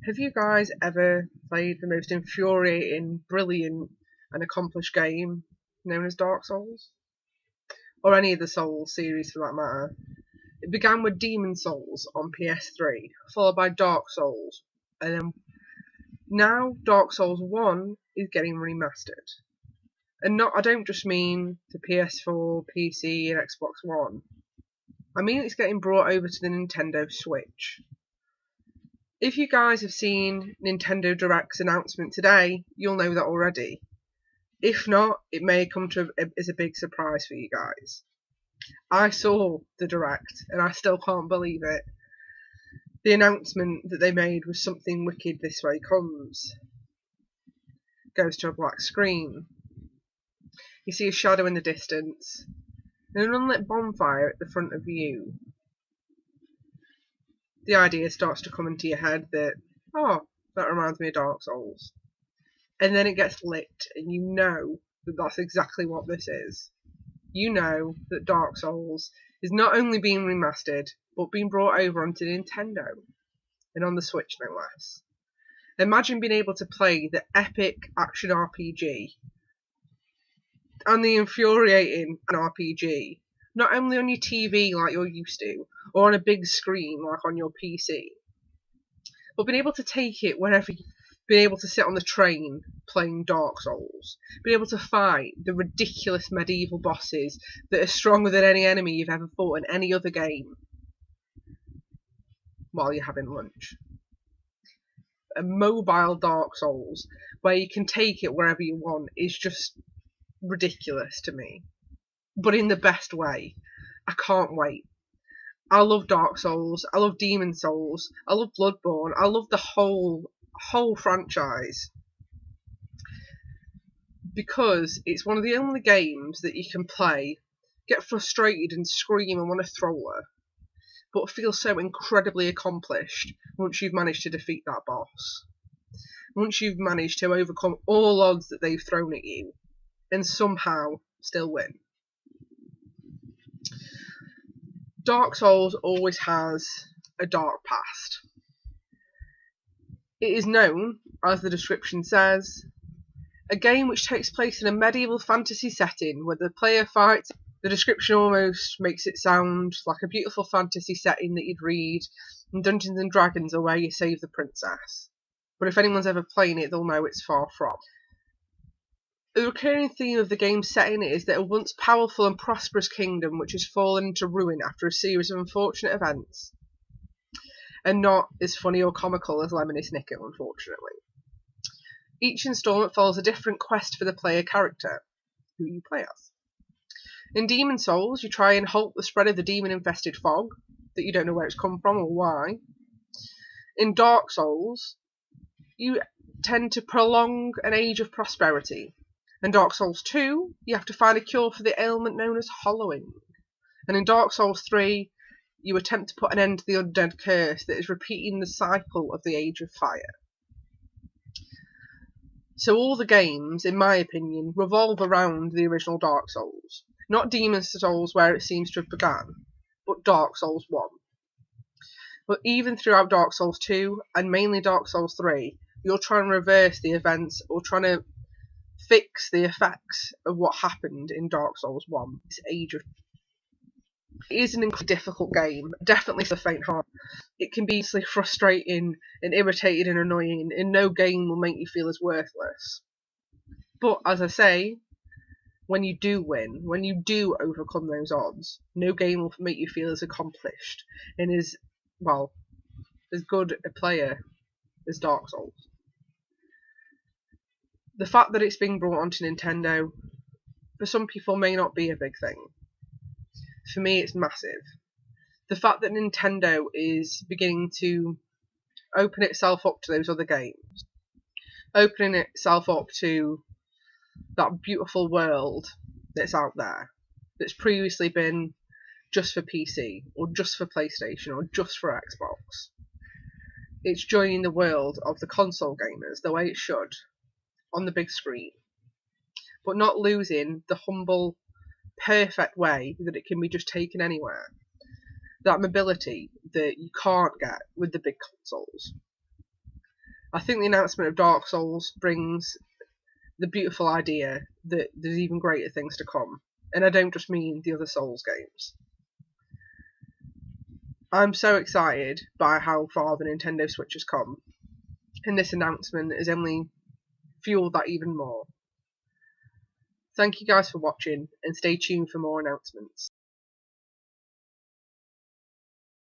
Have you guys ever played the most infuriating, brilliant, and accomplished game known as Dark Souls? Or any of the Souls series for that matter? It began with Demon Souls on PS3, followed by Dark Souls, and then now Dark Souls 1 is getting remastered. And I don't just mean the PS4, PC, and Xbox One. I mean it's getting brought over to the Nintendo Switch. If you guys have seen Nintendo Direct's announcement today, you'll know that already. If not, it may come as a big surprise for you guys. I saw the Direct and I still can't believe it. The announcement that they made was something wicked this way comes. Goes to a black screen. You see a shadow in the distance and an unlit bonfire at the front of you. The idea starts to come into your head that, oh, that reminds me of Dark Souls. And then it gets lit and you know that that's exactly what this is. You know that Dark Souls is not only being remastered, but being brought over onto Nintendo. And on the Switch, no less. Imagine being able to play the epic action RPG and the infuriating RPG, not only on your TV like you're used to, or on a big screen like on your PC, but being able to take it wherever you being able to sit on the train playing Dark Souls, being able to fight the ridiculous medieval bosses that are stronger than any enemy you've ever fought in any other game while you're having lunch. A mobile Dark Souls where you can take it wherever you want is just ridiculous to me, but in the best way. I can't wait. I love Dark Souls, I love Demon Souls, I love Bloodborne, I love the whole franchise, because it's one of the only games that you can play, get frustrated and scream and want to throw her, but feel so incredibly accomplished once you've managed to defeat that boss, once you've managed to overcome all odds that they've thrown at you and somehow still win. Dark Souls always has a dark past. It is known, as the description says, a game which takes place in a medieval fantasy setting where the player fights. The description almost makes it sound like a beautiful fantasy setting that you'd read in Dungeons and Dragons or where you save the princess. But if anyone's ever playing it, they'll know it's far from. The recurring theme of the game's setting is that a once powerful and prosperous kingdom which has fallen into ruin after a series of unfortunate events. And not as funny or comical as Lemony Snicket, unfortunately. Each instalment follows a different quest for the player character, who you play as. In Demon Souls, you try and halt the spread of the demon-infested fog, that you don't know where it's come from or why. In Dark Souls, you tend to prolong an age of prosperity. In Dark Souls 2, you have to find a cure for the ailment known as hollowing. And in Dark Souls 3, you attempt to put an end to the undead curse that is repeating the cycle of the Age of Fire. So all the games, in my opinion, revolve around the original Dark Souls. Not Demon Souls where it seems to have begun, but Dark Souls 1. But even throughout Dark Souls 2, and mainly Dark Souls 3, you're trying to reverse the events or trying to fix the effects of what happened in Dark Souls 1. This Age of It is an incredibly difficult game, definitely for the faint-hearted. It can be easily frustrating and irritating and annoying, and no game will make you feel as worthless. But, as I say, when you do win, when you do overcome those odds, no game will make you feel as accomplished and as good a player as Dark Souls. The fact that it's being brought onto Nintendo, for some people may not be a big thing. For me, it's massive. The fact that Nintendo is beginning to open itself up to those other games, opening itself up to that beautiful world that's out there, that's previously been just for PC, or just for PlayStation, or just for Xbox. It's joining the world of the console gamers the way it should, on the big screen, but not losing the humble, perfect way that it can be just taken anywhere. That mobility that you can't get with the big consoles. I think the announcement of Dark Souls brings the beautiful idea that there's even greater things to come. And I don't just mean the other Souls games. I'm so excited by how far the Nintendo Switch has come. And this announcement has only fueled that even more. Thank you guys for watching, and stay tuned for more announcements.